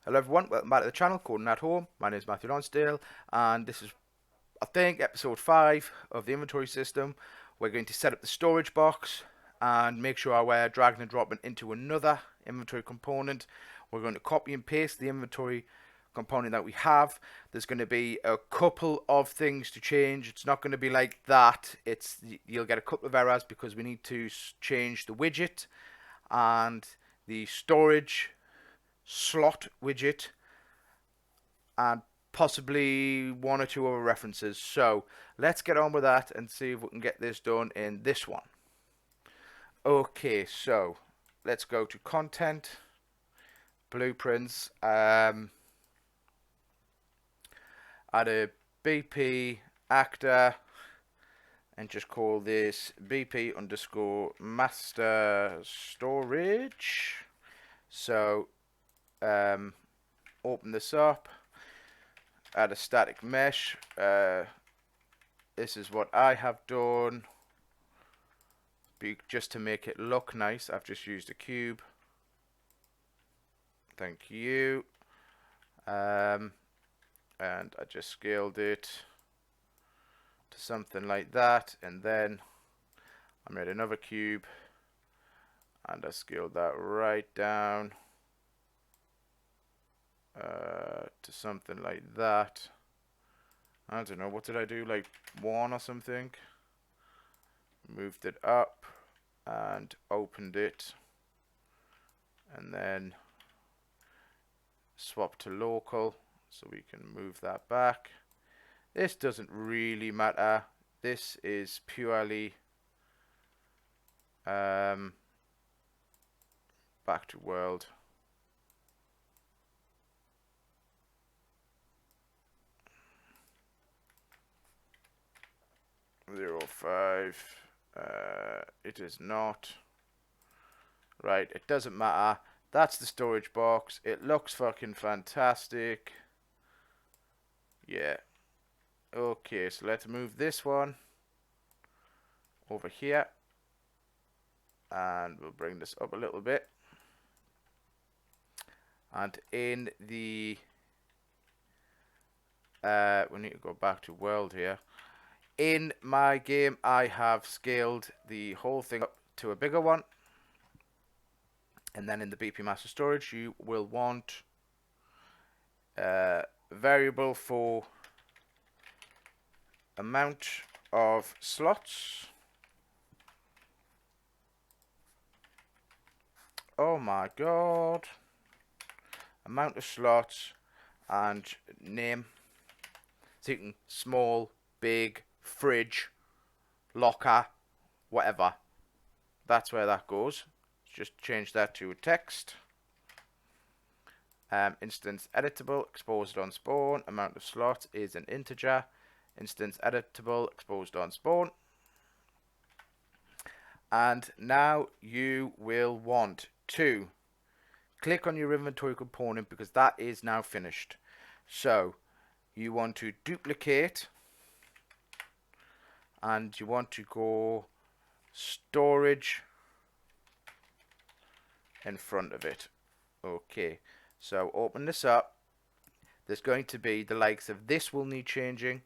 Hello everyone, welcome back to the channel, Coding at Home. My name is Matthew Lonsdale, and this is, I think, episode 5 of the inventory system. We're going to set up the storage box and make sure we're dragging and dropping into another inventory component. We're going to copy and paste the inventory component that we have. There's going to be a couple of things to change. It's not going to be like that. You'll get a couple of errors because we need to change the widget and the storage slot widget and possibly one or two other references. So let's get on with that and see if we can get this done in this one. Okay, so let's go to content, blueprints, add a BP actor and just call this BP underscore master storage. So open this up, add a static mesh. This is what I have done just to make it look nice. I've just used a cube. Thank you. And I just scaled it to something like that, and then I made another cube and I scaled that right down to something like that. I don't know, what did I do, like 1 or something? Moved it up and opened it, and then swap to local so we can move that back. This doesn't really matter. This is purely back to world. (0.5). It is not. Right, it doesn't matter. That's the storage box. It looks fucking fantastic. Yeah. Okay, so let's move this one over here. And we'll bring this up a little bit. And in the... we need to go back to world here. In my game, I have scaled the whole thing up to a bigger one. And then in the BP Master Storage, you will want a variable for amount of slots. Oh my god. Amount of slots and name. So you can small, big, fridge, locker, whatever. That's where that goes. Just change that to a text. Instance editable, exposed on spawn. Amount of slots is an integer. Instance editable, exposed on spawn. And now you will want to click on your inventory component because that is now finished. So you want to duplicate and you want to go storage in front of it. Okay, so open this up. There's going to be the likes of this will need changing.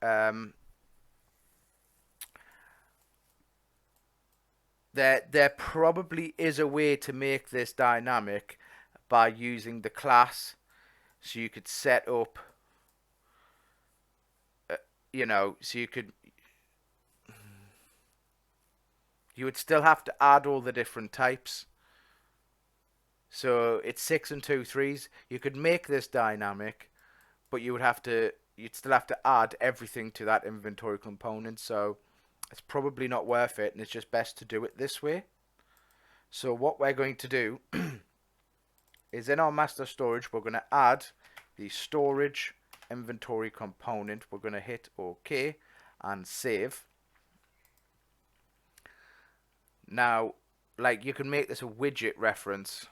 There probably is a way to make this dynamic by using the class, so you could set up so you would still have to add all the different types. So it's 6 and 2 3s. You could make this dynamic, but you'd still have to add everything to that inventory component. So it's probably not worth it, and it's just best to do it this way. So what we're going to do is in our master storage, we're going to add the storage inventory component. We're going to hit OK and save. Now, like, you can make this a widget reference.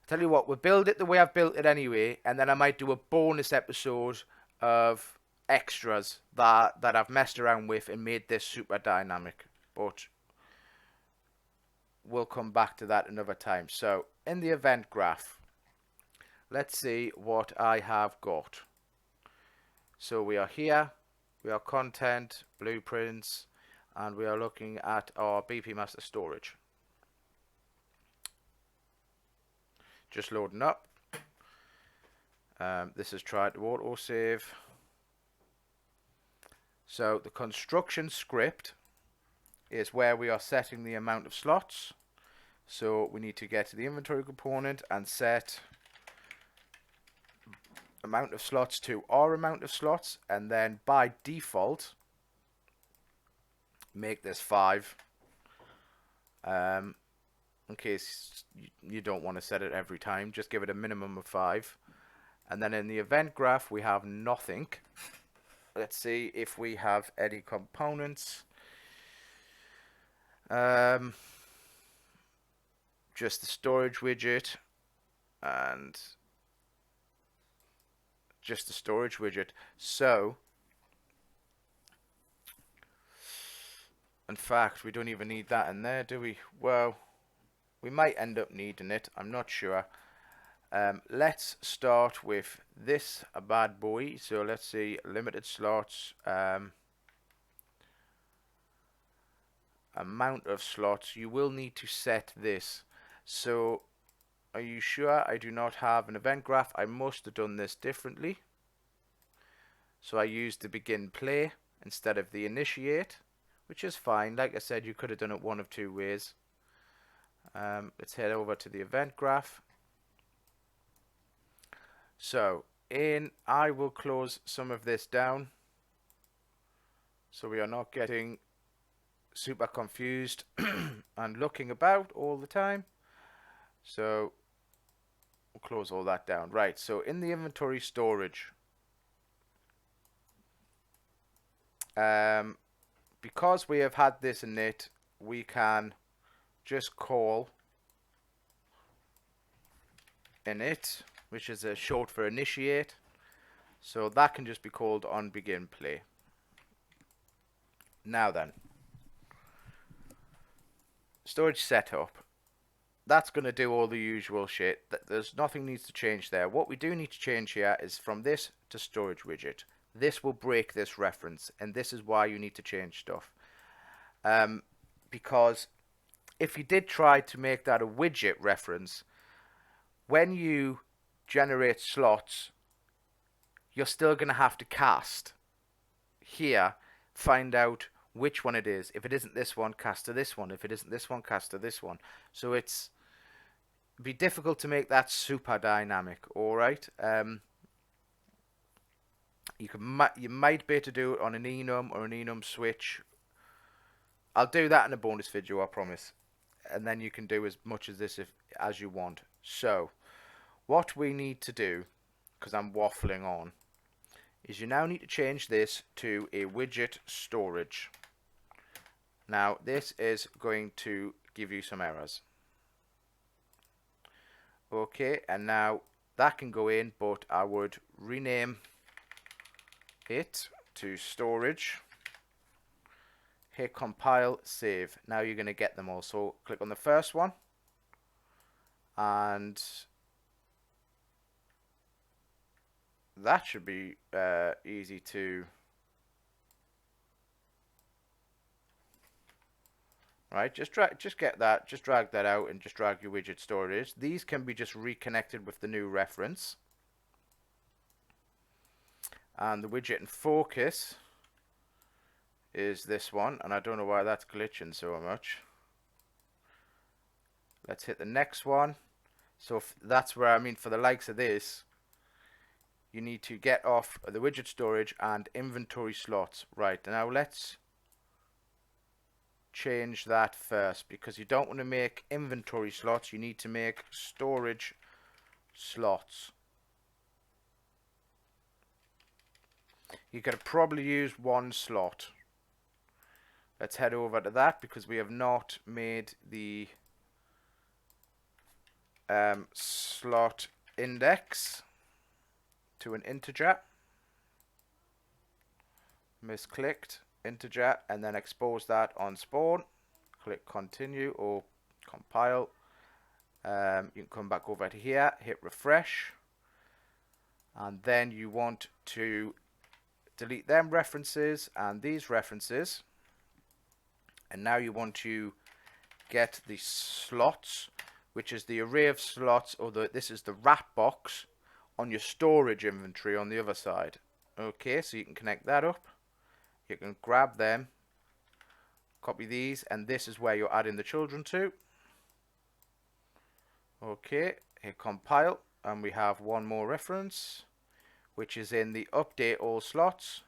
Tell you what, we'll build it the way I've built it anyway, and then I might do a bonus episode of extras that I've messed around with and made this super dynamic. But we'll come back to that another time. So in the event graph, let's see what I have got. So we are here, we are content, blueprints, and we are looking at our BP master storage. Just loading up. This is tried to autosave. So the construction script is where we are setting the amount of slots. So we need to get to the inventory component and set amount of slots to our amount of slots, and then by default make this 5 in case you don't want to set it every time. Just give it a minimum of 5. And then in the event graph we have nothing. Let's see if we have any components. Just the storage widget and just the storage widget. So in fact we don't even need that in there, do we? Well, we might end up needing it, I'm not sure. Let's start with this bad boy. So let's see, limited slots, amount of slots. You will need to set this. So are you sure I do not have an event graph? I must have done this differently. So I used the begin play instead of the initiate, which is fine. Like I said, you could have done it one of two ways. Let's head over to the event graph. So I will close some of this down so we are not getting super confused and looking about all the time. So we'll close all that down. Right, so in the inventory storage, because we have had this init, we can just call init, which is a short for initiate. So that can just be called on begin play. Now then, storage setup. That's going to do all the usual shit. There's nothing needs to change there. What we do need to change here is from this to storage widget. This will break this reference, and this is why you need to change stuff. Because if you did try to make that a widget reference, when you generate slots, you're still going to have to cast here, find out which one it is. If it isn't this one, cast to this one. If it isn't this one, cast to this one. So it'd be difficult to make that super dynamic. All right. You might be able to do it on an enum or an enum switch. I'll do that in a bonus video, I promise. And then you can do as much as this as you want. So what we need to do, because I'm waffling on, is you now need to change this to a widget storage. Now this is going to give you some errors. Okay, and now that can go in, but I would rename it to storage. Hit compile, save. Now you're going to get them all. So click on the first one, and that should be easy to. Right, just drag that out and just drag your widget storage. These can be just reconnected with the new reference. And the widget in focus is this one, and I don't know why that's glitching so much. Let's hit the next one. So that's where, I mean, for the likes of this, you need to get off the widget storage and inventory slots. Right, now let's change that first, because you don't want to make inventory slots, you need to make storage slots. You could probably use one slot. Let's head over to that, because we have not made the slot index to an integer. Misclicked, integer, and then expose that on spawn. Click continue or compile. You can come back over to here, hit refresh, and then you want to delete them references and these references, and now you want to get the slots, which is the array of slots, or this is the wrap box on your storage inventory on the other side. Okay, so you can connect that up. You can grab them, copy these, and this is where you're adding the children to. Okay, hit compile, and we have one more reference, which is in the update all slots.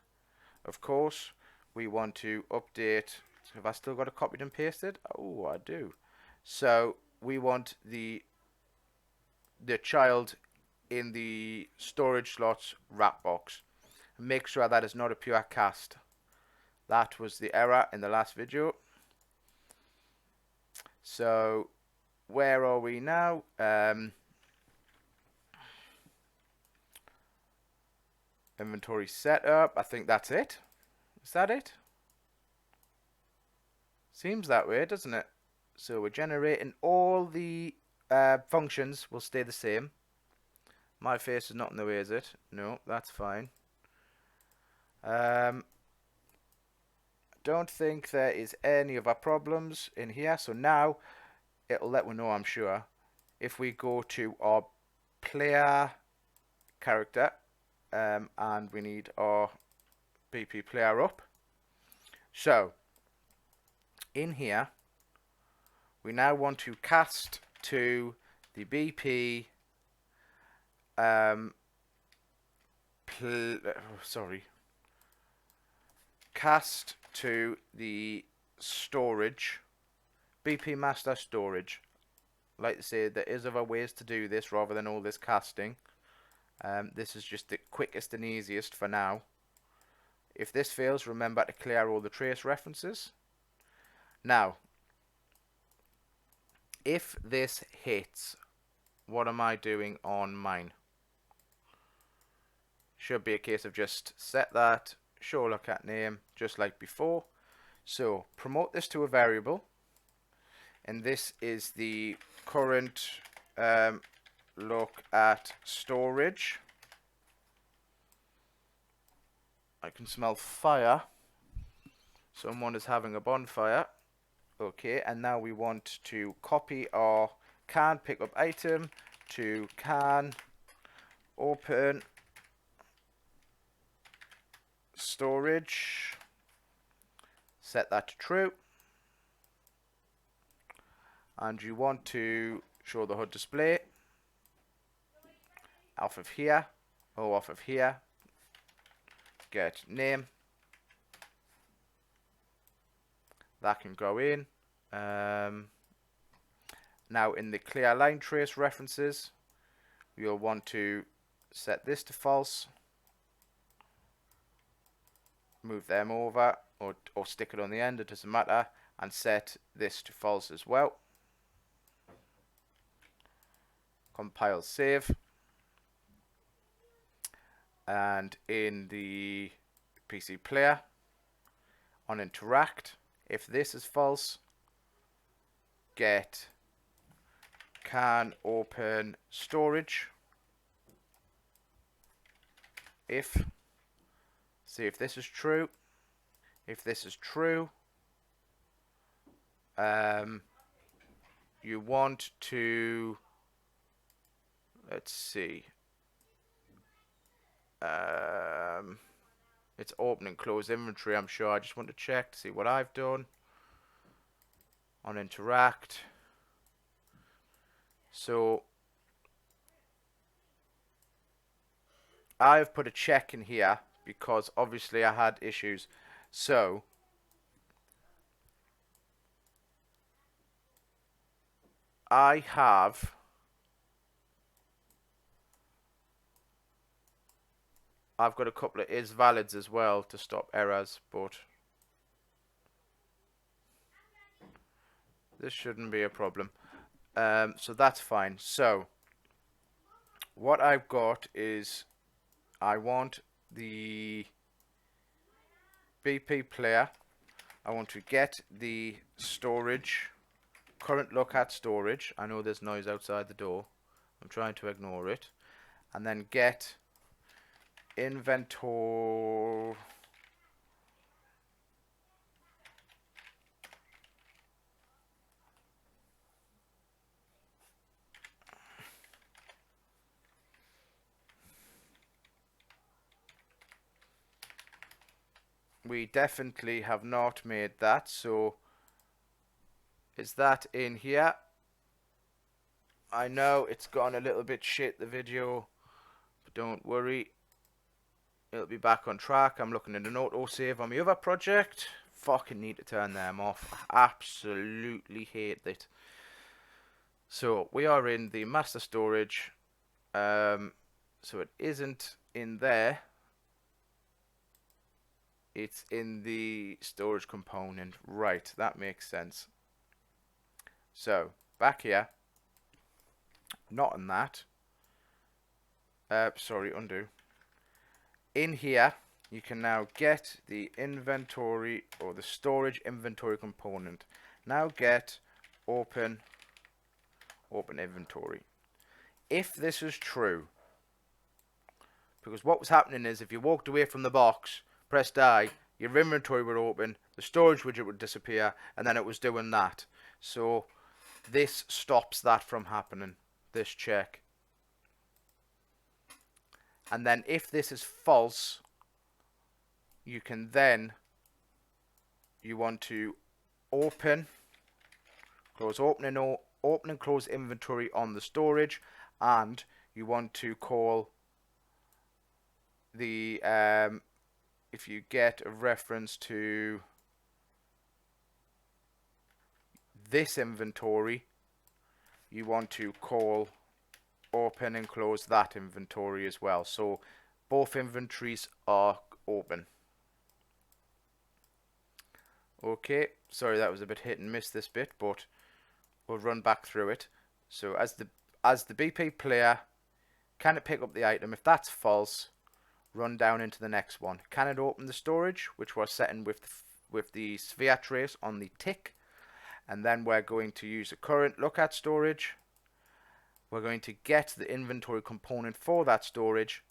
Of course, we want to update. Have I still got it copied and pasted? Oh, I do. So we want the child in the storage slots wrap box. Make sure that is not a pure cast. That was the error in the last video. So where are we now? Inventory setup. I think that's it. Is that it? Seems that way, doesn't it? So we're generating all the functions will stay the same. My face is not in the way, is it? No, that's fine. Don't think there is any other problems in here. So now it'll let me know, I'm sure. If we go to our player character, and we need our BP player up. So in here, we now want to cast to the BP cast to the storage, BP master storage. Like to say, there is other ways to do this rather than all this casting. This is just the quickest and easiest for now. If this fails, remember to clear all the trace references. Now, if this hits, what am I doing on mine? Should be a case of just set that, show look at name, just like before. So promote this to a variable, and this is the current look at storage. I can smell fire. Someone is having a bonfire. Okay, and now we want to copy our can pickup item to can open storage. Set that to true. And you want to show the HUD display off of here, or off of here. Get name. That can go in. Now in the clear line trace references, you'll want to set this to false. Move them over, or stick it on the end, it doesn't matter, and set this to false as well. Compile, save. And in the PC player, on interact, if this is false, get can open storage. If, see if this is true. If this is true, you want to, let's see, it's open and close inventory, I'm sure. I just want to check to see what I've done on interact. So I've put a check in here because obviously I had issues. So I've got a couple of is valids as well to stop errors, but this shouldn't be a problem. So that's fine. So what I've got is I want the BP player. I want to get the storage current look at storage. I know there's noise outside the door. I'm trying to ignore it. And then get inventory. We definitely have not made that, so is that in here? I know it's gone a little bit shit, the video, but don't worry, it'll be back on track. I'm looking at an autosave on my other project. Fucking need to turn them off. Absolutely hate it. So we are in the master storage, so it isn't in there. It's in the storage component. Right, that makes sense. So, back here. Not in that. Sorry, undo. In here, you can now get the inventory or the storage inventory component. Now get open inventory. If this is true, because what was happening is if you walked away from the box, pressed I, your inventory would open, the storage widget would disappear, and then it was doing that. So this stops that from happening, this check. And then if this is false, you can then, you want to open and close inventory on the storage, and you want to call the, if you get a reference to this inventory, you want to call open and close that inventory as well. So both inventories are open. Okay, sorry that was a bit hit and miss this bit, but we'll run back through it. So as the BP player, can it pick up the item? If that's false, run down into the next one. Can it open the storage, which we're setting with the sphere trace on the tick, and then we're going to use the current look at storage. We're going to get the inventory component for that storage,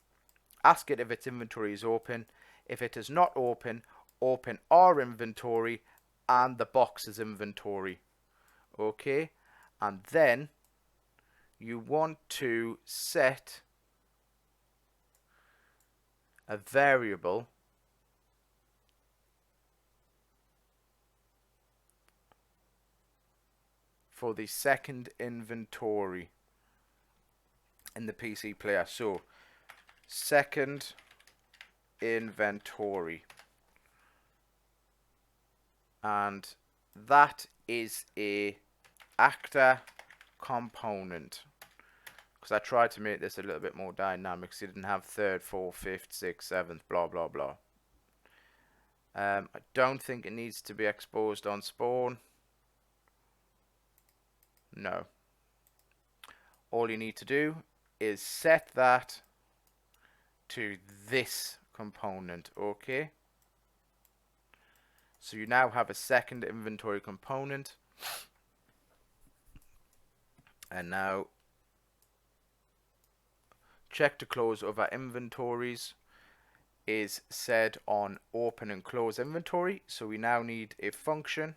ask it if its inventory is open. If it is not open, open our inventory and the box's inventory. Okay, and then you want to set a variable for the second inventory in the PC player. So second inventory, and that is a actor component, because I tried to make this a little bit more dynamic so you didn't have third, fourth, fifth, sixth, seventh, blah blah blah. I don't think it needs to be exposed on spawn. No. All you need to do is set that to this component. Okay, so you now have a second inventory component, and now check to close other inventories is set on open and close inventory. So we now need a function.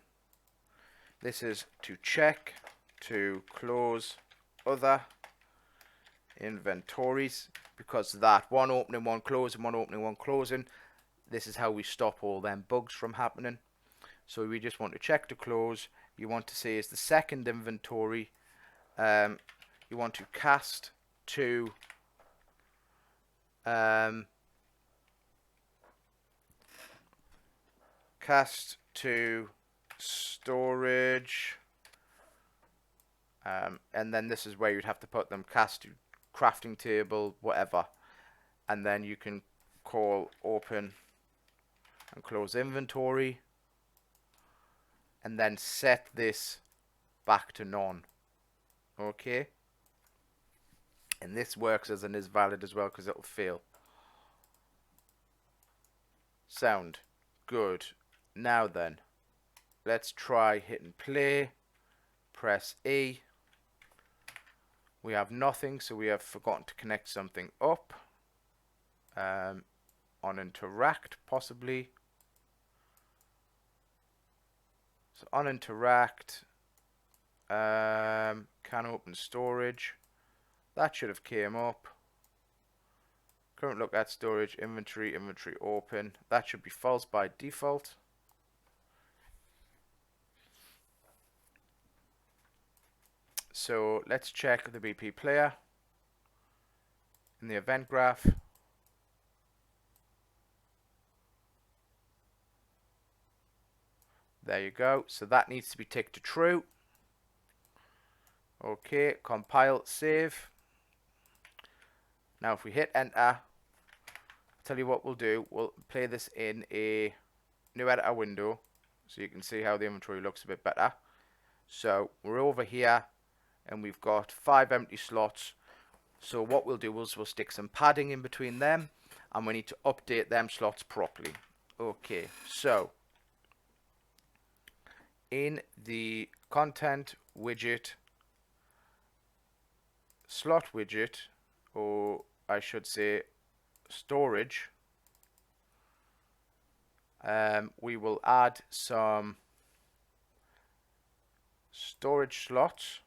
This is to check to close other inventories, because that one opening, one closing, one opening, one closing, this is how we stop all them bugs from happening. So we just want to check to close. You want to say is the second inventory, you want to cast to storage, and then this is where you'd have to put them, cast to crafting table, whatever, and then you can call open and close inventory, and then set this back to none. Okay, and this works as an is valid as well, because it'll fail. Sound good. Now then, let's try hit and play. press E. We have nothing, so we have forgotten to connect something up. On interact, possibly. So on interact, can open storage. That should have came up. Current look at storage, inventory open. That should be false by default. So let's check the BP player in the event graph. There you go. So that needs to be ticked to true. Okay, compile, save. Now if we hit enter, I'll tell you what we'll do. We'll play this in a new editor window so you can see how the inventory looks a bit better. So we're over here and we've got 5 empty slots. So what we'll do is we'll stick some padding in between them, and we need to update them slots properly. Okay, so in the content widget, slot widget, or I should say storage, we will add some storage slots.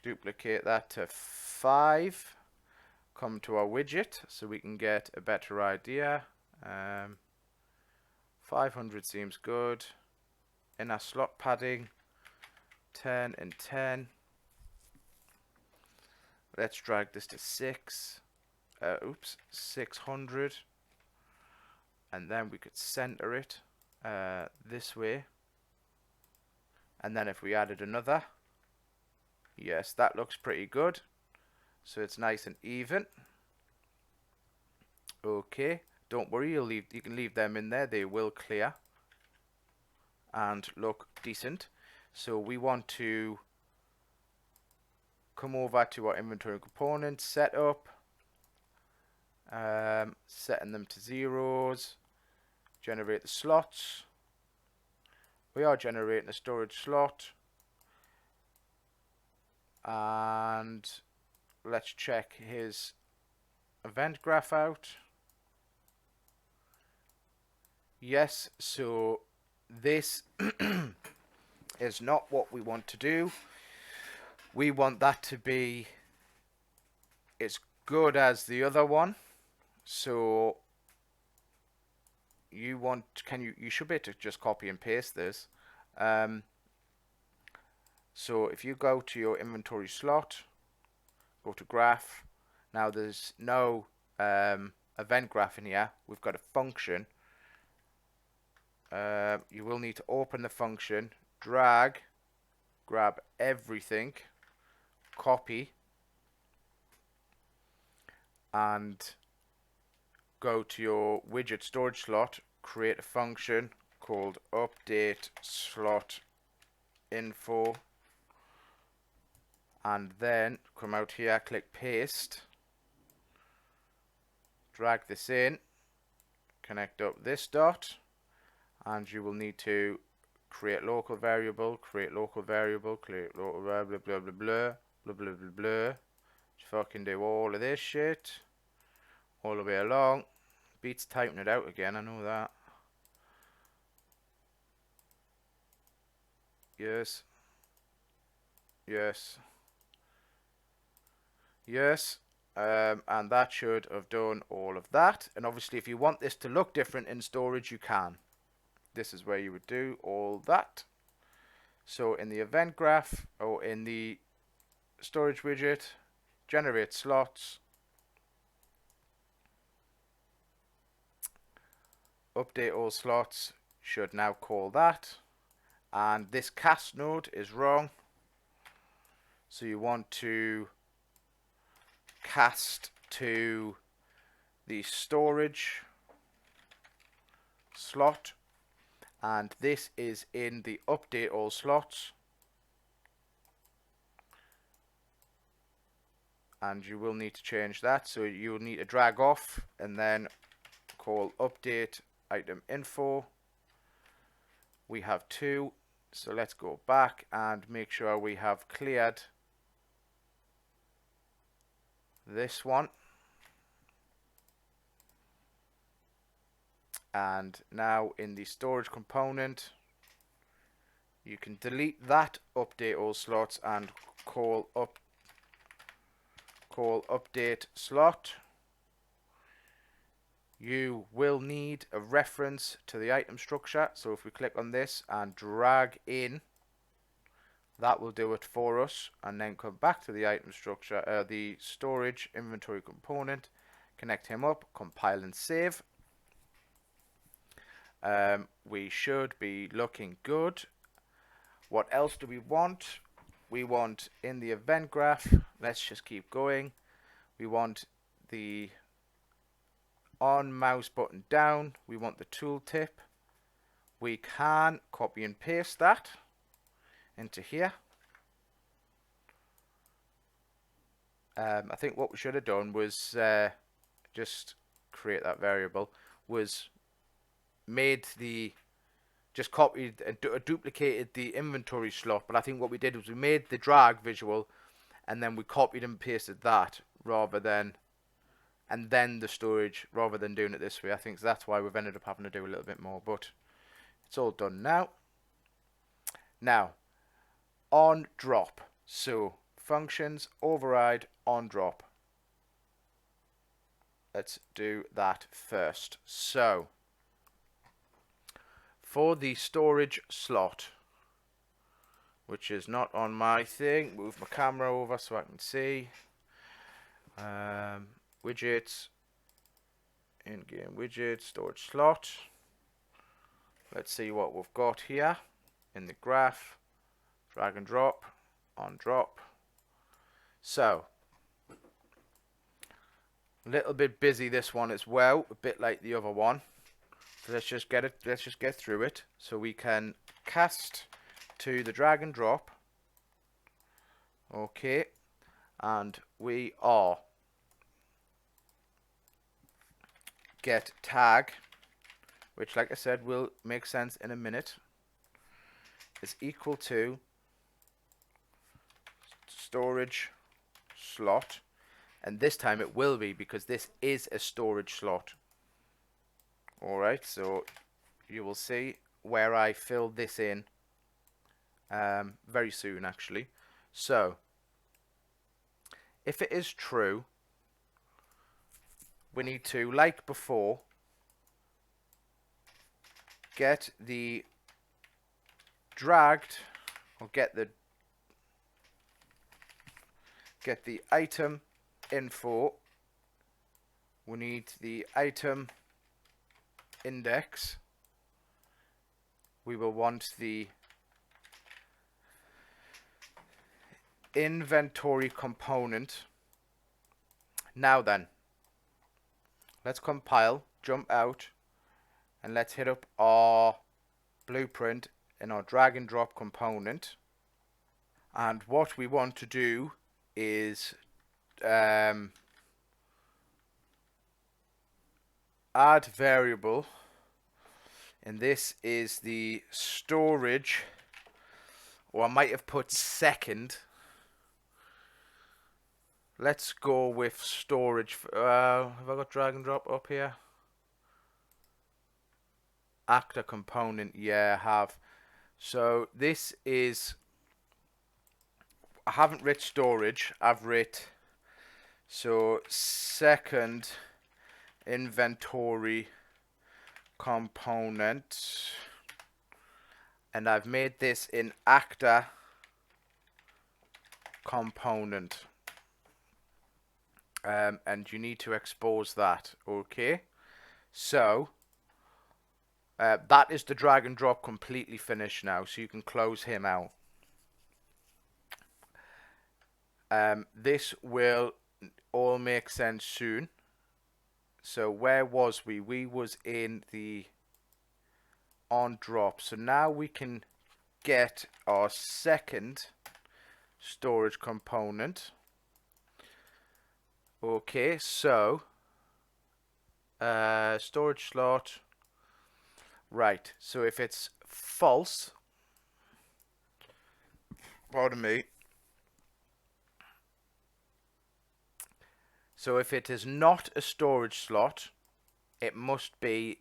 Duplicate that to 5. Come to our widget so we can get a better idea. 500 seems good. In our slot padding, 10 and 10. Let's drag this to 600. And then we could center it this way. And then if we added another, yes, that looks pretty good. So it's nice and even. Okay, don't worry, you can leave them in there. They will clear and look decent. So we want to come over to our inventory components, setup, setting them to zeros, generate the slots. We are generating a storage slot, and let's check his event graph out. Yes, so this is not what we want to do. We want that to be as good as the other one. So you should be able to just copy and paste this. So if you go to your inventory slot, go to graph. Now there's no event graph in here. We've got a function. You will need to open the function, drag, grab everything, copy, and go to your widget storage slot, create a function called update slot info, and then come out here, click paste, drag this in, connect up this dot, and you will need to create local variable, create local variable, create local variable, blah blah blah blah blah blah blah. Just fucking do all of this shit all the way along. Beats typing it out again, I know that. Yes. Yes. Yes. And that should have done all of that. And obviously if you want this to look different in storage, you can. This is where you would do all that. So in the event graph, or in the storage widget, generate slots, update all slots, should now call that. And this cast node is wrong, so you want to cast to the storage slot, and this is in the update all slots, and you will need to change that. So you will need to drag off and then call update item info. We have 2, So let's go back and make sure we have cleared this one. And now in the storage component, you can delete that update all slots and call update slot. You will need a reference to the item structure. So if we click on this and drag in, that will do it for us. And then come back to the item structure, the storage inventory component, connect him up, compile and save. We should be looking good. What else do we want? We want in the event graph, let's just keep going. We want the on mouse button down. We want the tooltip. We can copy and paste that into here. I think what we should have done was just create that variable, was made the just copied and duplicated the inventory slot, but I think what we did was we made the drag visual and then we copied and pasted that rather than and then the storage rather than doing it this way. I think that's why we've ended up having to do a little bit more, but it's all done now. Now on drop, so functions override on drop. Let's do that first. So for the storage slot, which is not on my thing, move my camera over so I can see. Widgets, in-game widget, storage slot. Let's see what we've got here in the graph. Drag and drop, on drop. So, a little bit busy this one as well, a bit like the other one. So let's just get through it. So we can cast to the drag and drop. Okay, and we are get tag, which like I said will make sense in a minute, is equal to storage slot, and this time it will be because this is a storage slot. Alright, so you will see where I fill this in very soon actually. So if it is true, we need to, like before, get the dragged or get the item info. We need the item index. We will want the inventory component. Now then, let's compile, jump out, and let's hit up our blueprint in our drag and drop component. And what we want to do is add variable, and this is the storage, or I might have put second. Let's go with storage. Have I got drag and drop up here? Actor component, yeah, I have. So this is, I haven't writ storage, I've writ, so second inventory component, and I've made this in actor component. And you need to expose that. Okay, so that is the drag and drop completely finished now, so you can close him out. This will all make sense soon. So where was we? We was in the on drop. So now we can get our second storage component. Okay, so storage slot. Right, so if it's false, Pardon me. So if it is not a storage slot, it must be,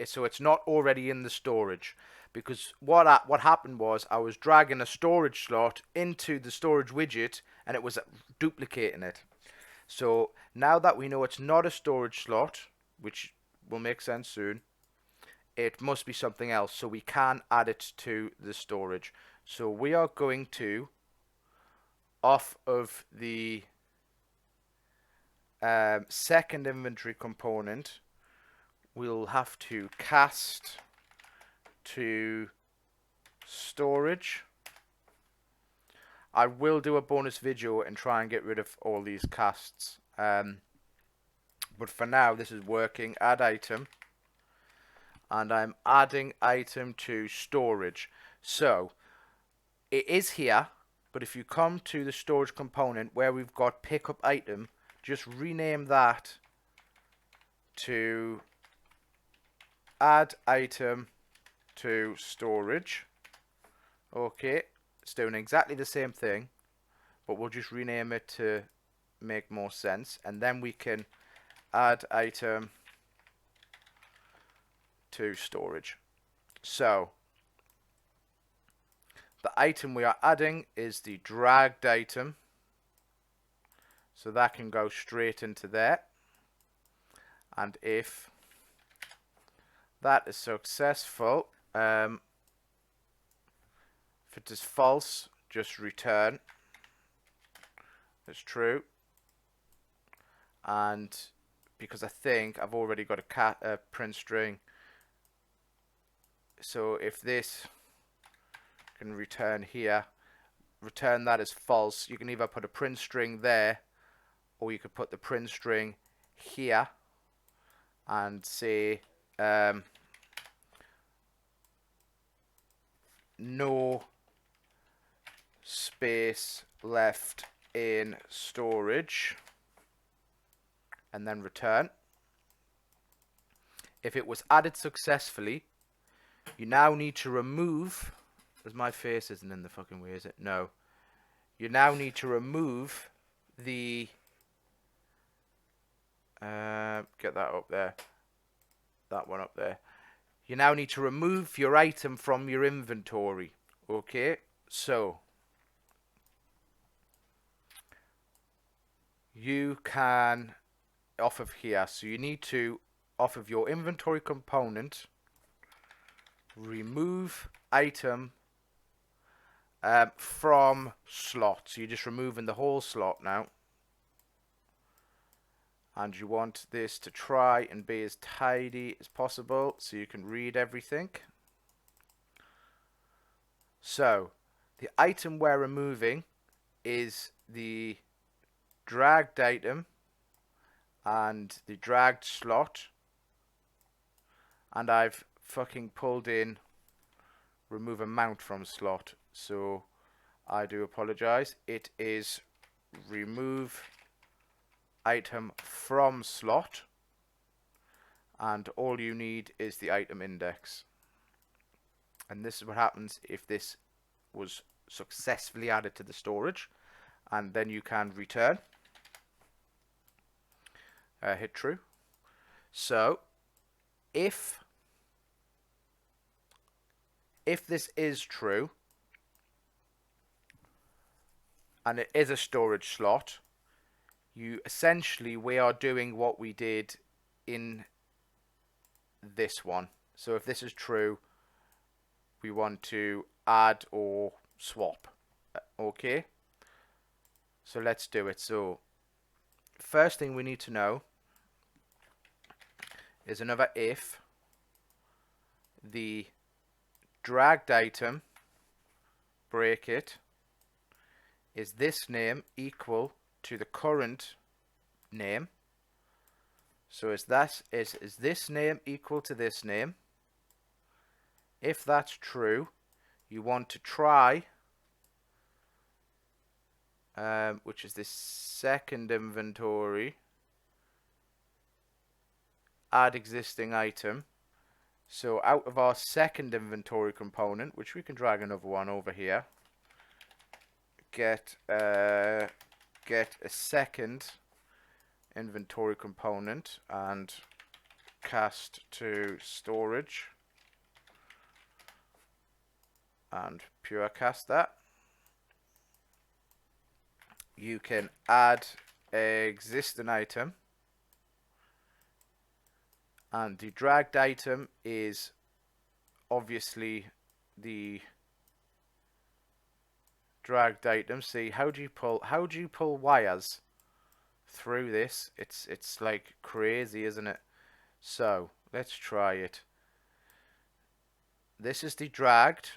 so it's not already in the storage, because what happened was I was dragging a storage slot into the storage widget and it was duplicating it. So now that we know it's not a storage slot, which will make sense soon, it must be something else, so we can add it to the storage. So we are going to, off of the second inventory component, we'll have to cast to storage. I will do a bonus video and try and get rid of all these casts, but for now this is working. Add item, and I'm adding item to storage. So it is here, but if you come to the storage component where we've got pickup item, just rename that to add item to storage. Okay, it's doing exactly the same thing, but we'll just rename it to make more sense, and then we can add item to storage. So the item we are adding is the dragged item, so that can go straight into there. And if that is successful, if it is false, just return it's true. And because I think I've already got a print string, so if this can return here, return that as false. You can either put a print string there, or you could put the print string here and say no space left in storage, and then return. If it was added successfully, you now need to remove, as my face isn't in the fucking way, is it? No. You now need to remove the get that up there, that one up there. You now need to remove your item from your inventory. Okay, so you can, off of here, so you need to, off of your inventory component, remove item from slot. So you're just removing the whole slot now, and you want this to try and be as tidy as possible so you can read everything. So the item we're removing is the dragged item and the dragged slot, and I've fucking pulled in remove a mount from slot, so I do apologize. It is remove item from slot, and all you need is the item index. And this is what happens if this was successfully added to the storage, and then you can return, hit true. So if this is true and it is a storage slot, we are doing what we did in this one. So if this is true, we want to add or swap. Okay, so let's do it. So first thing we need to know is another if the dragged item, break it, is this name equal to the current name. So is this name equal to this name? If that's true, you want to try, which is this second inventory, add existing item. So out of our second inventory component, which we can drag another one over here, get a second inventory component and cast to storage and pure cast that. You can add an existing item, and the dragged item is obviously the dragged item. See, how do you pull wires through this? It's like crazy, isn't it? So let's try it. This is the dragged.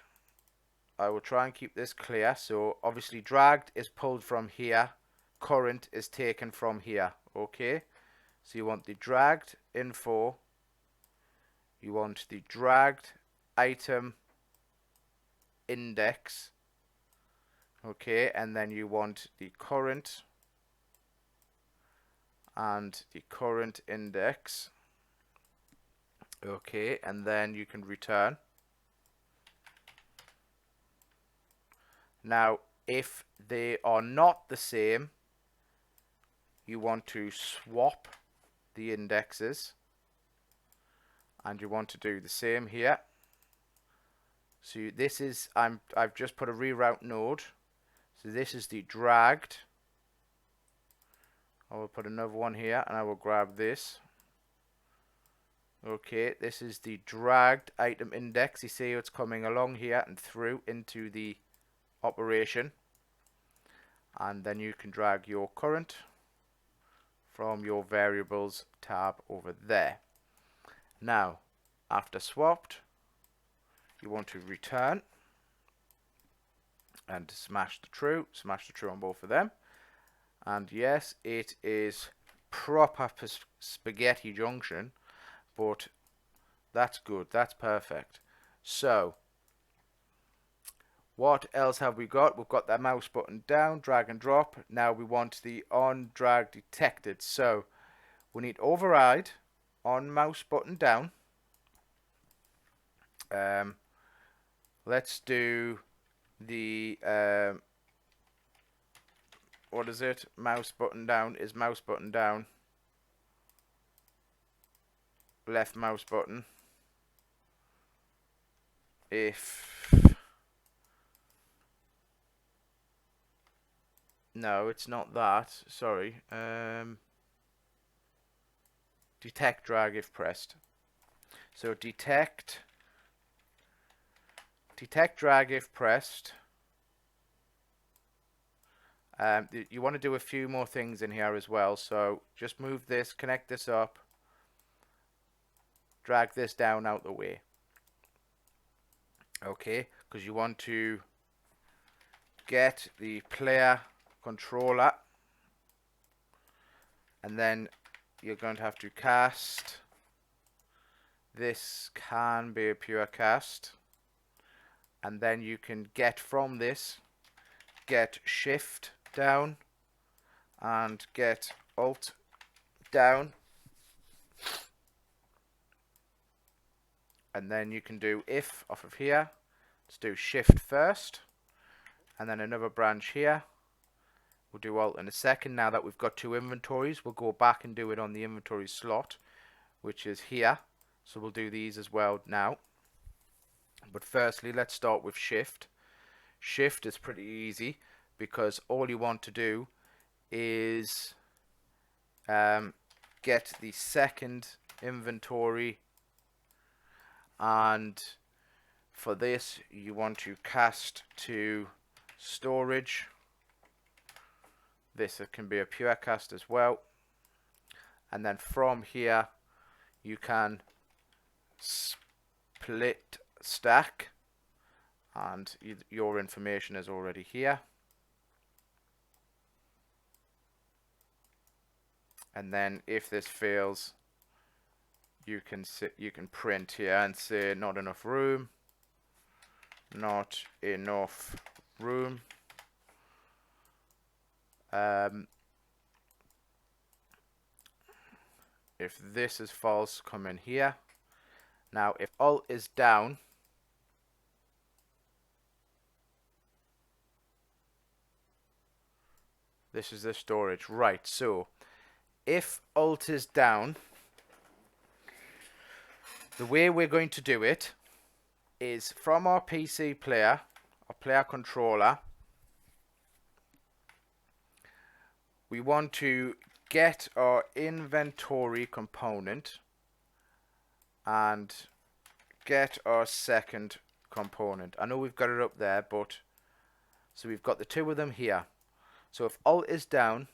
I will try and keep this clear. So obviously dragged is pulled from here, current is taken from here. Okay, so you want the dragged info, you want the dragged item index, okay, and then you want the current and the current index, okay, and then you can return. Now if they are not the same, you want to swap the indexes, and you want to do the same here. So this is, I've just put a reroute node, so this is the dragged. I will put another one here and I will grab this. Okay, this is the dragged item index. You see it's coming along here and through into the operation, and then you can drag your current from your variables tab over there. Now after swapped, you want to return and smash the true on both of them. And yes, it is proper spaghetti junction, but that's good, that's perfect. So what else have we got? We've got that mouse button down, drag and drop. Now we want the on drag detected, so we need override on mouse button down. Let's do the what is it? Mouse button down is mouse button down, left mouse button. If no, it's not that. Sorry. Detect drag if pressed. So detect drag if pressed. You want to do a few more things in here as well. So just move this, connect this up, drag this down out the way. Okay, because you want to get the player controller, and then you're going to have to cast. This can be a pure cast, and then you can get from this, get shift down and get alt down, and then you can do if off of here. Let's do shift first, and then another branch here. We'll do alt in a second. Now that we've got two inventories, we'll go back and do it on the inventory slot, which is here. So we'll do these as well now. But firstly, let's start with shift. Shift is pretty easy because all you want to do is get the second inventory, and for this you want to cast to storage. This can be a pure cast as well, and then from here you can split stack, and your information is already here. And then if this fails, you can print here and say not enough room, not enough room. If this is false, come in here. Now if alt is down, This is the storage. Right, so if Alt is down, the way we're going to do it is from our PC player, or player controller, we want to get our inventory component and get our second component. I know we've got it up there, but so we've got the two of them here. So if Alt is down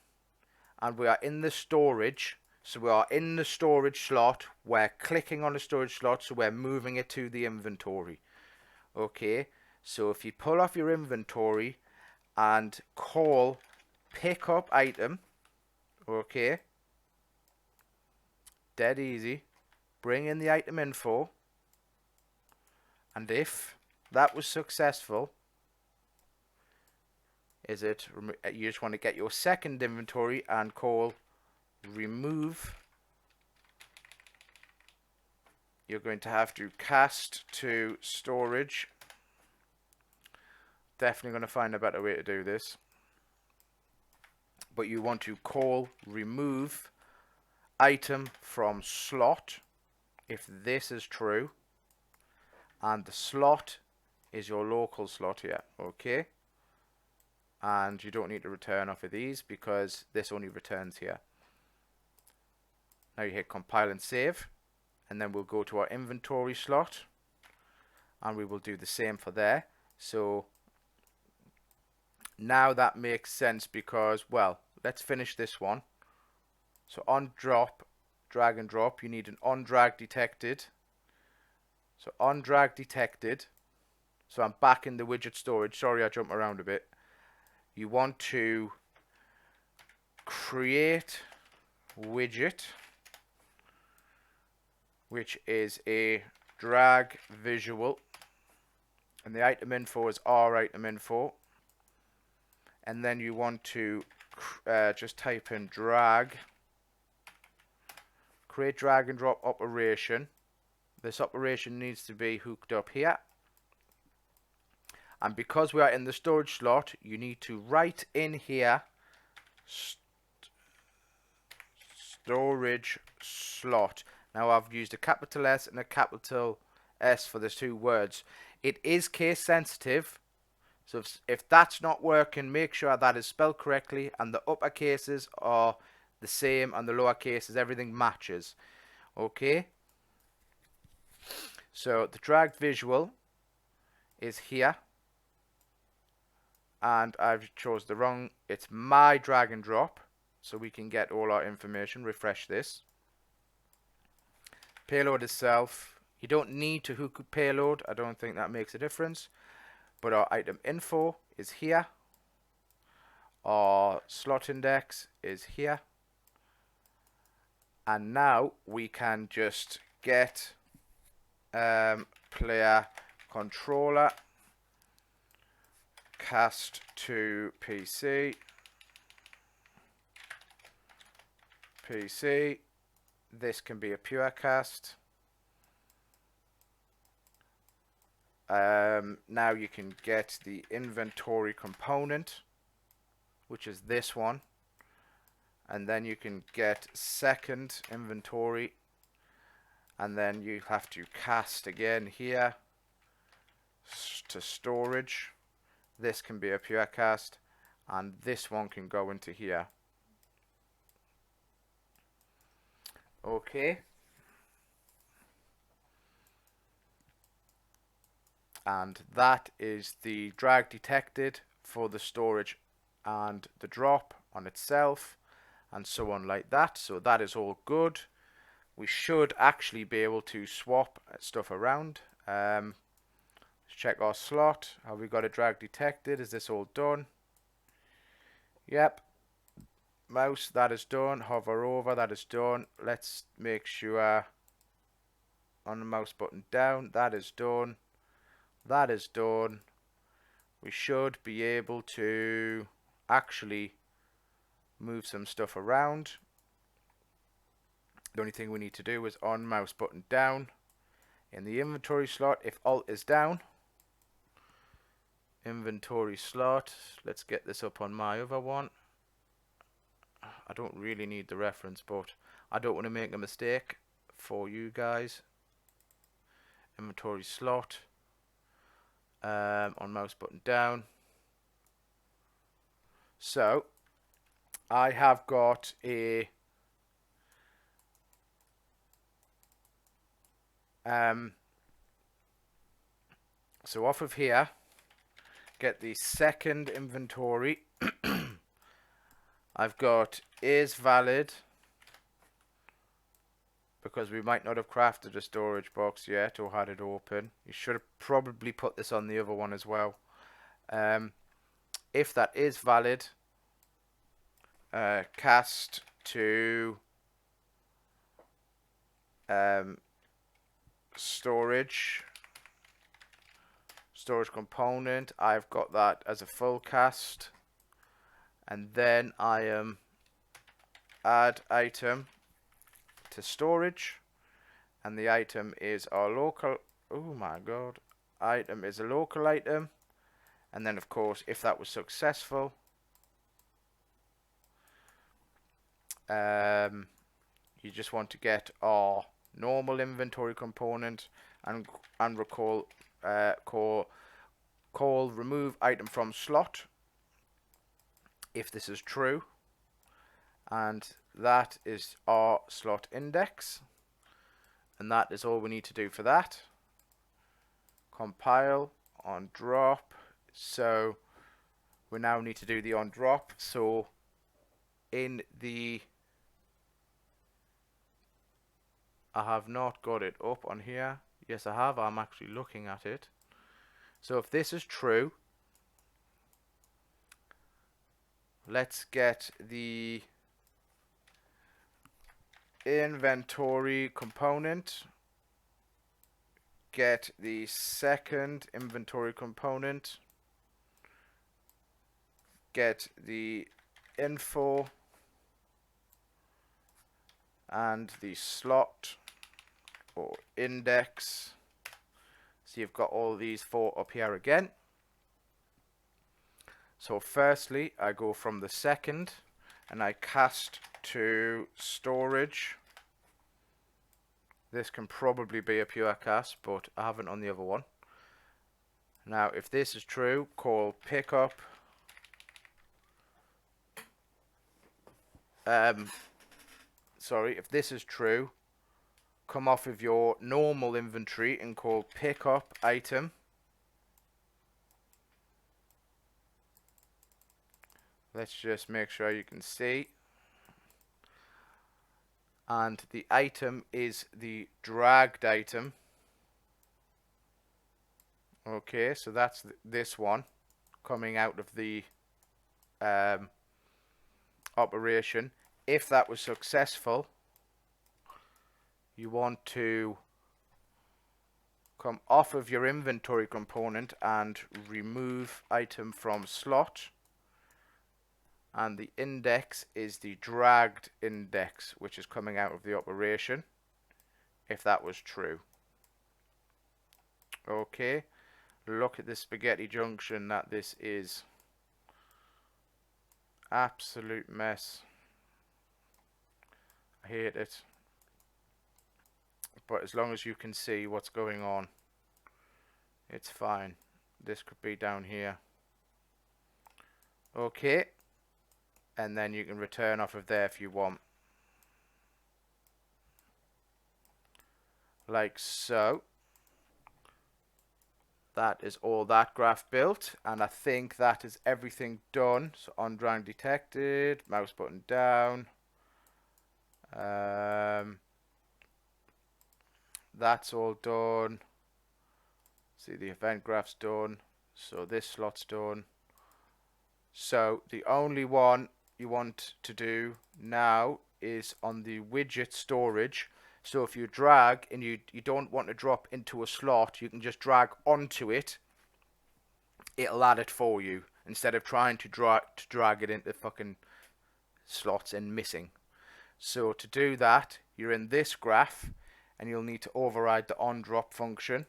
and we are in the storage, so we are in the storage slot, we're clicking on the storage slot, so we're moving it to the inventory. Okay, so if you pull off your inventory and call pick up item, okay, dead easy, bring in the item info, and if that was successful, you just want to get your second inventory and call remove. You're going to have to cast to storage. Definitely going to find a better way to do this. But you want to call remove item from slot if this is true. And the slot is your local slot here. Okay. And you don't need to return off of these because this only returns here. Now you hit compile and save, and then we'll go to our inventory slot and we will do the same for there. So now that makes sense because, well, let's finish this one. So on drop, drag and drop, you need an on drag detected. So on drag detected. So I'm back in the widget storage. Sorry, I jumped around a bit. You want to create widget, which is a drag visual, and the item info is our item info, and then you want to just type in drag, create drag and drop operation. This operation needs to be hooked up here. And because we are in the storage slot, you need to write in here storage slot. Now I've used a capital S and a capital S for the two words. It is case sensitive, so if that's not working, make sure that is spelled correctly and the upper cases are the same and the lower cases, everything matches. Okay, so the dragged visual is here. And I've chose the wrong, it's my drag and drop, so we can get all our information. Refresh this. Payload itself, you don't need to hook payload, I don't think that makes a difference, but our item info is here, our slot index is here, and now we can just get player controller cast to PC. This can be a pure cast. Now you can get the inventory component, which is this one, and then you can get second inventory, and then you have to cast again here to storage. This can be a pure cast, and this one can go into here. Okay. And that is the drag detected for the storage and the drop on itself, and so on like that. So that is all good. We should actually be able to swap stuff around. Check our slot. Have we got a drag detected? Is this all done? Yep. Mouse, that is done. Hover over, that is done. Let's make sure on the mouse button down, that is done. That is done. We should be able to actually move some stuff around. The only thing we need to do is on mouse button down in the inventory slot. If Alt is down, inventory slot, let's get this up on my other one. I don't really need the reference, but I don't want to make a mistake for you guys. Inventory slot, on mouse button down. So I have got a so off of here, get the second inventory. I've got is valid, because we might not have crafted a storage box yet or had it open. You should have probably put this on the other one as well. If that is valid, cast to storage component. I've got that as a full cast, and then I am add item to storage, and the item is our local, oh my god, item is a local item. And then of course, if that was successful, you just want to get our normal inventory component and call remove item from slot if this is true, and that is our slot index, and that is all we need to do for that. Compile on drop. So we now need to do the on drop. So in the, I have not got it up on here. Yes, I have. I'm actually looking at it. So if this is true, let's get the inventory component, get the second inventory component, get the info and the slot or index. So you've got all these four up here again. So firstly, I go from the second and I cast to storage. This can probably be a pure cast, but I haven't on the other one. Now, if this is true, call pickup. Sorry, if this is true, come off of your normal inventory and call pickup item. Let's just make sure you can see. And the item is the dragged item. Okay, so that's this one coming out of the operation. If that was successful, you want to come off of your inventory component and remove item from slot, and the index is the dragged index, which is coming out of the operation, if that was true. Okay, look at this spaghetti junction that this is. Absolute mess. I hate it. But as long as you can see what's going on, it's fine. This could be down here. Okay. And then you can return off of there if you want. Like so. That is all that graph built, and I think that is everything done. So on drag detected, mouse button down. That's all done. See, the event graph's done. So this slot's done. So the only one you want to do now is on the widget storage. So if you drag and you don't want to drop into a slot, you can just drag onto it. It'll add it for you instead of trying to drag it into fucking slots and missing. So to do that, you're in this graph and you'll need to override the on drop function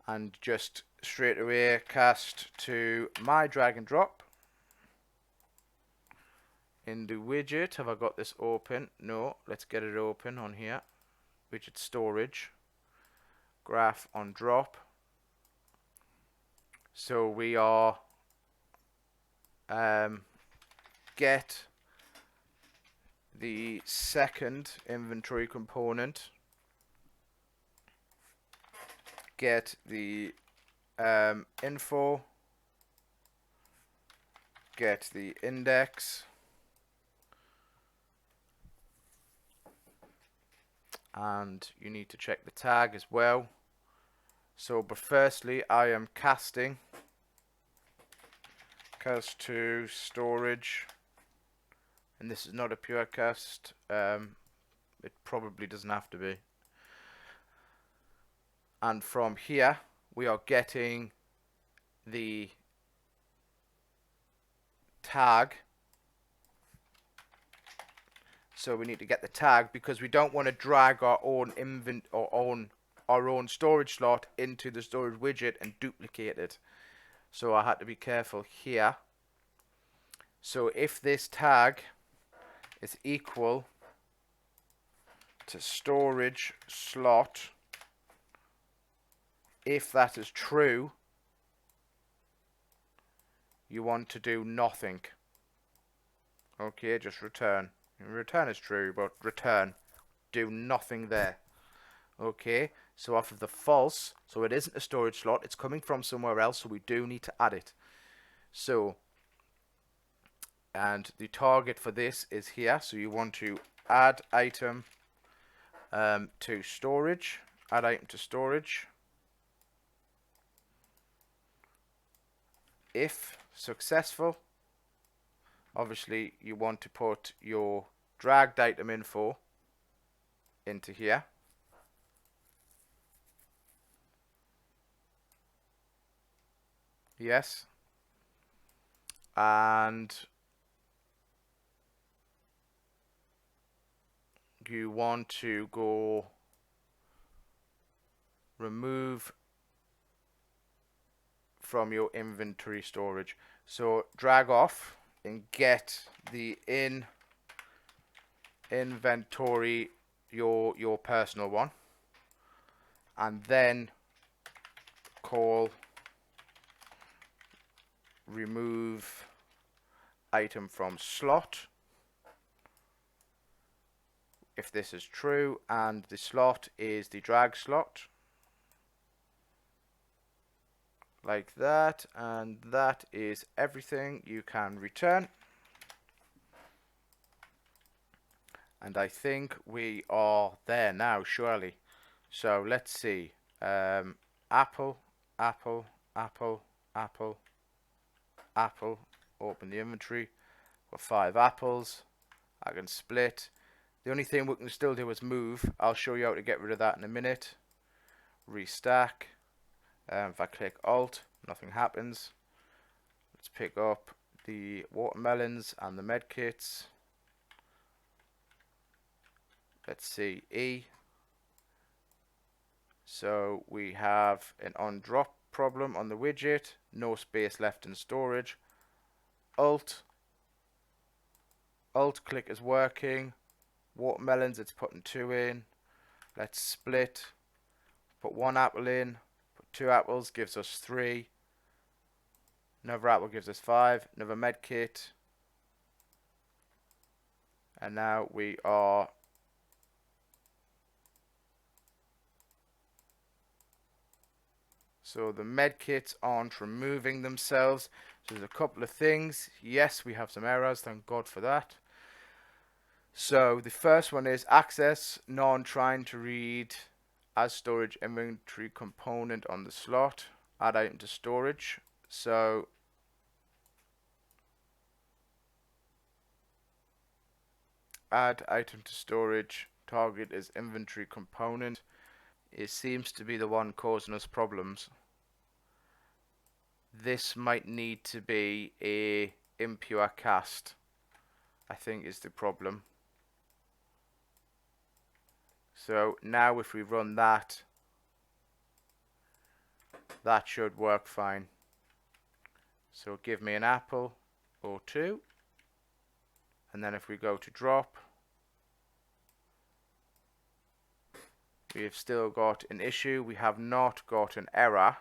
and just straight away cast to my drag and drop. in the widget, have I got this open? No, let's get it open on here. Widget storage, graph on drop. So we are get the second inventory component, get the info, get the index, and you need to check the tag as well. So, but firstly, I am casting cast to storage, and this is not a pure cast. It probably doesn't have to be. And from here, we are getting the tag. So we need to get the tag because we don't want to drag our own our own storage slot into the storage widget and duplicate it. So I had to be careful here. So if this tag is equal to storage slot, if that is true, you want to do nothing. Okay, just return. Return is true, but return. Do nothing there. Okay, so off of the false, so it isn't a storage slot, it's coming from somewhere else, so we do need to add it. So, and the target for this is here, so you want to add item to storage, add item to storage. If successful, obviously you want to put your dragged item info into here. Yes. And you want to go remove from your inventory storage. So drag off and get the inventory, your personal one, and then call remove item from slot if this is true, and the slot is the drag slot, like that, and that is everything you can return. And I think we are there now, surely. So let's see. Apple, apple, apple, apple, apple. Open the inventory. Got 5 apples. I can split. The only thing we can still do is move. I'll show you how to get rid of that in a minute. Restack. If I click Alt, nothing happens. Let's pick up the watermelons and the medkits. Let's see, E. So we have an on drop problem on the widget, no space left in storage. Alt click is working. Watermelons, it's putting 2 in. Let's split. Put 1 apple in. Put 2 apples, gives us 3. Another apple gives us 5. Another medkit. And now we are so the medkits aren't removing themselves. So there's a couple of things. Yes, we have some errors. Thank God for that. So the first one is access none trying to read as storage inventory component on the slot. Add item to storage. So add item to storage. Target is inventory component. It seems to be the one causing us problems. This might need to be a impure cast, I think, is the problem. So now if we run that, that should work fine. So give me an apple or 2, And then if we go to drop, we've still got an issue. We have not got an error.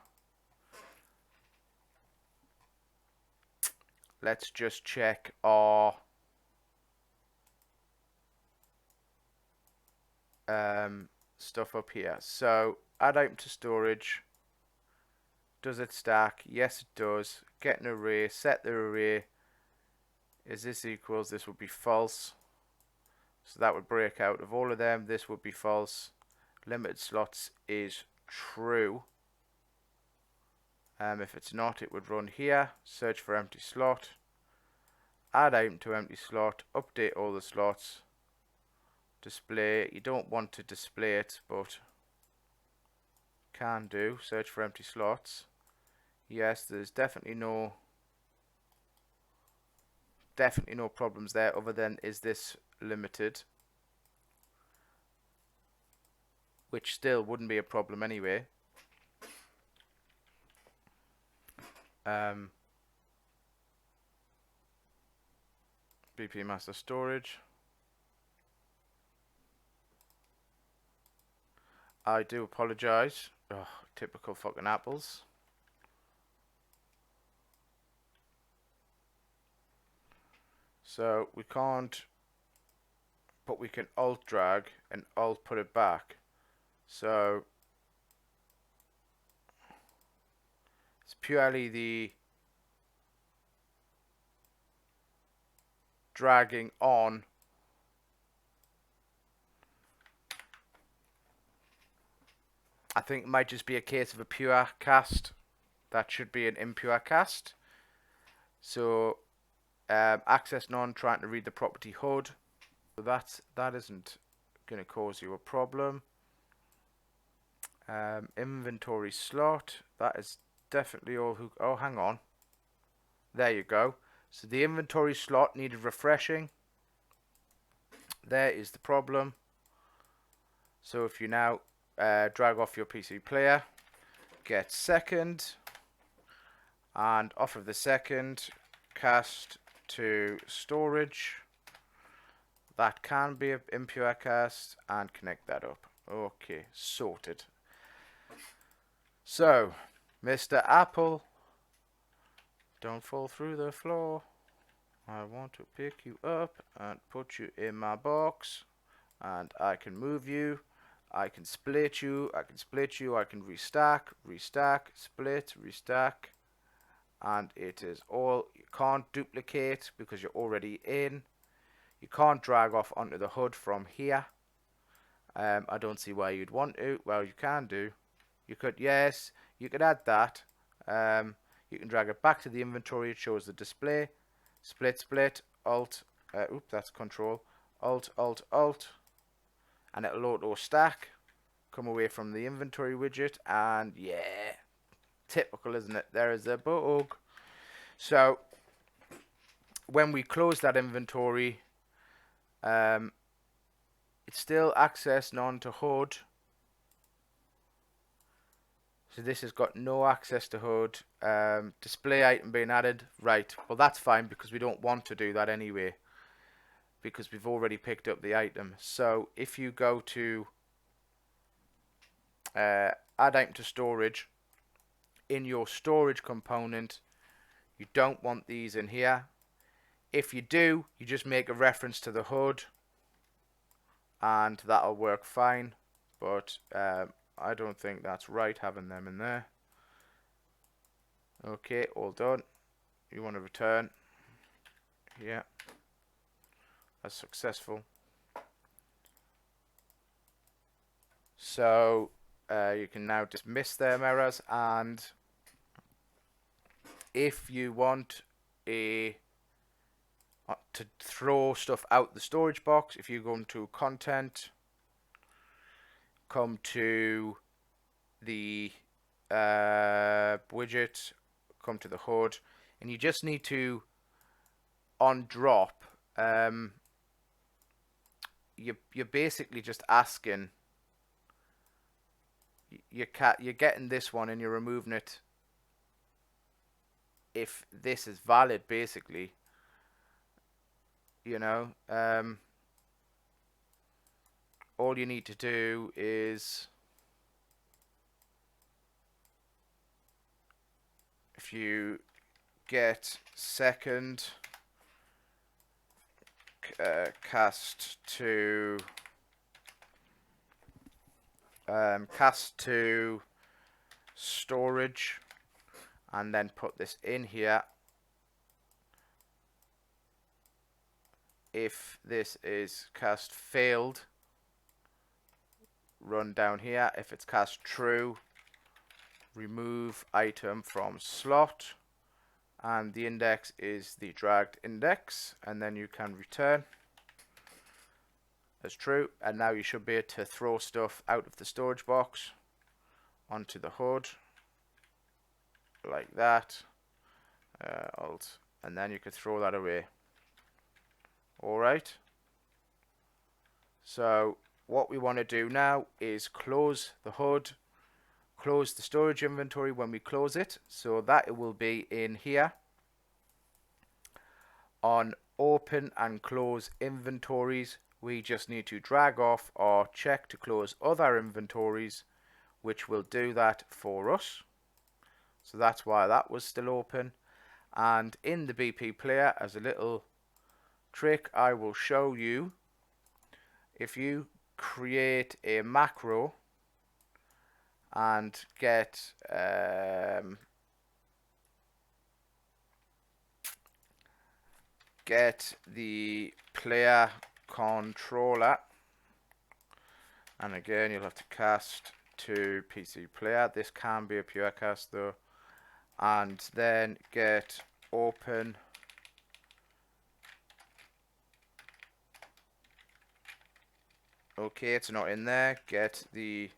Let's just check our stuff up here. So add item to storage. Does it stack? Yes, it does. Get an array. Set the array. Is this equals? This would be false. So that would break out of all of them. This would be false. Limited slots is true. If it's not, it would run here. Search for empty slot. Add item to empty slot. Update all the slots. Display. You don't want to display it, but can do. Search for empty slots. Yes, there's definitely no problems there, other than is this limited, which still wouldn't be a problem anyway. BP master storage. I do apologize. Oh, typical fucking apples. So we can't, but we can alt drag and alt put it back. So it's purely the dragging on. I think it might just be a case of a pure cast. That should be an impure cast. So access none, trying to read the property HUD. So that isn't going to cause you a problem. Inventory slot, that is definitely all who. Oh, hang on. There you go. So the inventory slot needed refreshing. There is the problem. So if you now drag off your PC player, get second, and off of the second, cast to storage. That can be an impure cast, and connect that up. Okay, sorted. So, Mr. Apple, don't fall through the floor. I want to pick you up and put you in my box, and I can move you. I can split you. I can split you. I can restack, split, restack, and it is all. You can't duplicate because you're already in. You can't drag off onto the HUD from here. I don't see why you'd want to. Well, you can do. You could, yes, you could add that. You can drag it back to the inventory. It shows the display. Split, alt. Oops, that's control. Alt, and it'll auto stack. Come away from the inventory widget, and yeah, typical, isn't it? There is a bug. So when we close that inventory, it's still access none to HUD. So this has got no access to HUD. Display item being added. Right, well that's fine because we don't want to do that anyway, because we've already picked up the item. So if you go to add item to storage, in your storage component, you don't want these in here. If you do, you just make a reference to the HUD, and that'll work fine. But I don't think that's right, having them in there. Okay, all done. You want to return. Yeah, that's successful. So you can now dismiss them errors, and if you want to throw stuff out the storage box, if you go into content, come to the widget, come to the HUD, and you just need to, on drop, you're basically just asking, you're getting this one and you're removing it if this is valid, basically. you know, all you need to do is, if you get second cast to storage, and then put this in here. If this is cast failed, run down here. If it's cast true, remove item from slot, and the index is the dragged index, and then you can return as true. And now you should be able to throw stuff out of the storage box onto the hood like that. Alt, and then you could throw that away. Alright, so what we want to do now is close the hood, close the storage inventory when we close it, so that it will be in here on open and close inventories. We just need to drag off or check to close other inventories, which will do that for us. So that's why that was still open. And in the BP player, as a little trick, I will show you, if you create a macro and get the player controller, and again you'll have to cast to PC player. This can be a pure cast though, and then get open okay, it's not in there. Get the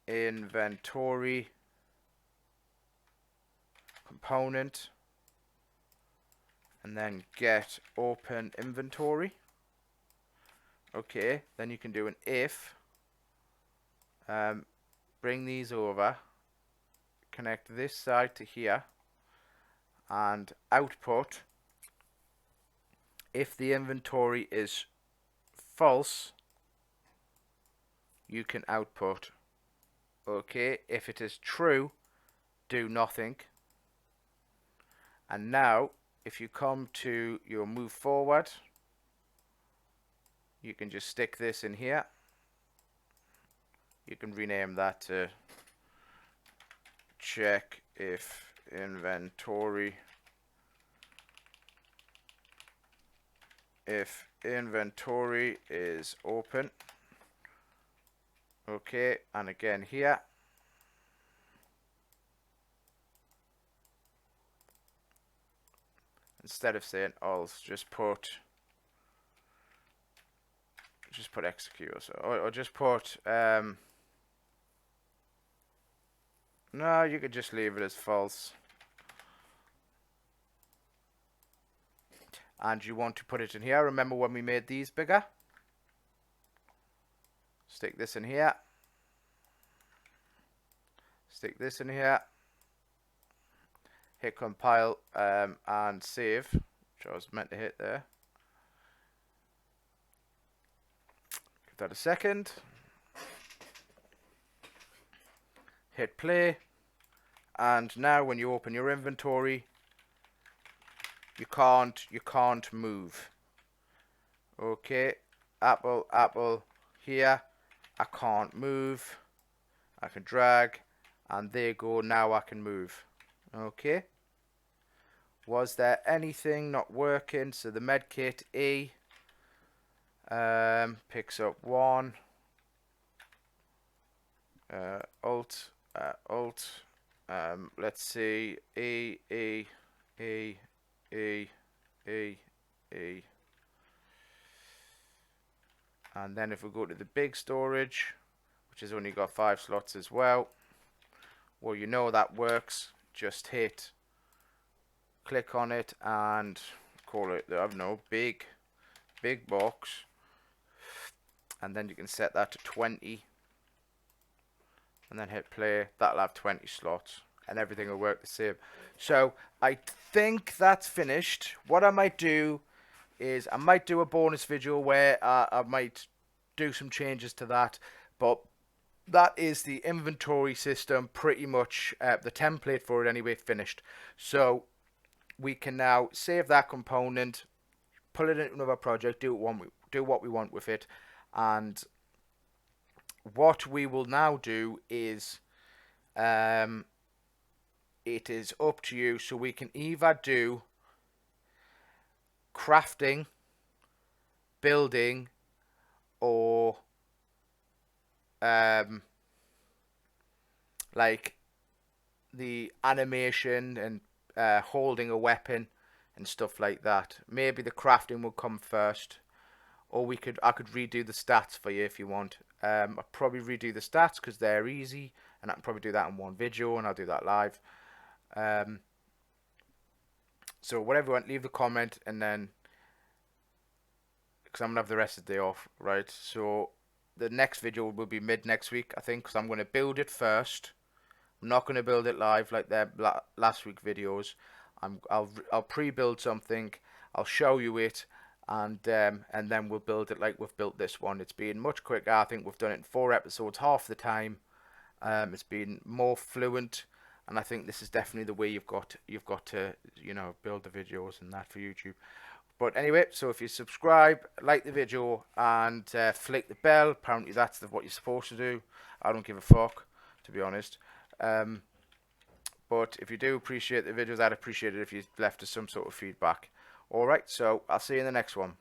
inventory component, and then get open inventory. Okay, then you can do an if, bring these over, connect this side to here, and output. If the inventory is false, you can output. Okay, if it is true, do nothing. And now, if you come to your move forward, you can just stick this in here. You can rename that to check if inventory is open. Okay, and again here, instead of saying alt, just put execute, or just put no, you could just leave it as false. And you want to put it in here. Remember when we made these bigger? Stick this in here. Stick this in here. Hit compile and save, which I was meant to hit there. Give that a second. Hit play. And now when you open your inventory, you can't move. Okay, apple here, I can't move. I can drag, and there you go, now I can move. Okay, was there anything not working? So the medkit E picks up 1, alt, let's see, E, and then if we go to the big storage, which has only got 5 slots as well, well, you know that works. Just click on it and call it, I don't know, big box, and then you can set that to 20, and then hit play. That'll have 20 slots. and everything will work the same. So I think that's finished. What I might do is I might do a bonus video where I might do some changes to that, but that is the inventory system pretty much, the template for it anyway, finished. So we can now save that component, pull it into another project, do what we want with it, and what we will now do is, it is up to you. So we can either do crafting, building, or like the animation and holding a weapon and stuff like that. Maybe the crafting will come first, or I could redo the stats for you if you want. I'll probably redo the stats because they're easy, and I can probably do that in one video, and I'll do that live. So whatever you want, leave the comment, and then, because I'm gonna have the rest of the day off, right? So the next video will be mid next week, I think, because I'm gonna build it first. I'm not gonna build it live like the last week videos. I'll pre-build something. I'll show you it, and then we'll build it like we've built this one. It's been much quicker. I think we've done it in 4 episodes, half the time. It's been more fluent, and I think this is definitely the way you've got to, you know, build the videos and that for YouTube. But anyway, so if you subscribe, like the video, and flick the bell, apparently that's what you're supposed to do. I don't give a fuck, to be honest. But if you do appreciate the videos, I'd appreciate it if you left us some sort of feedback. Alright, so I'll see you in the next one.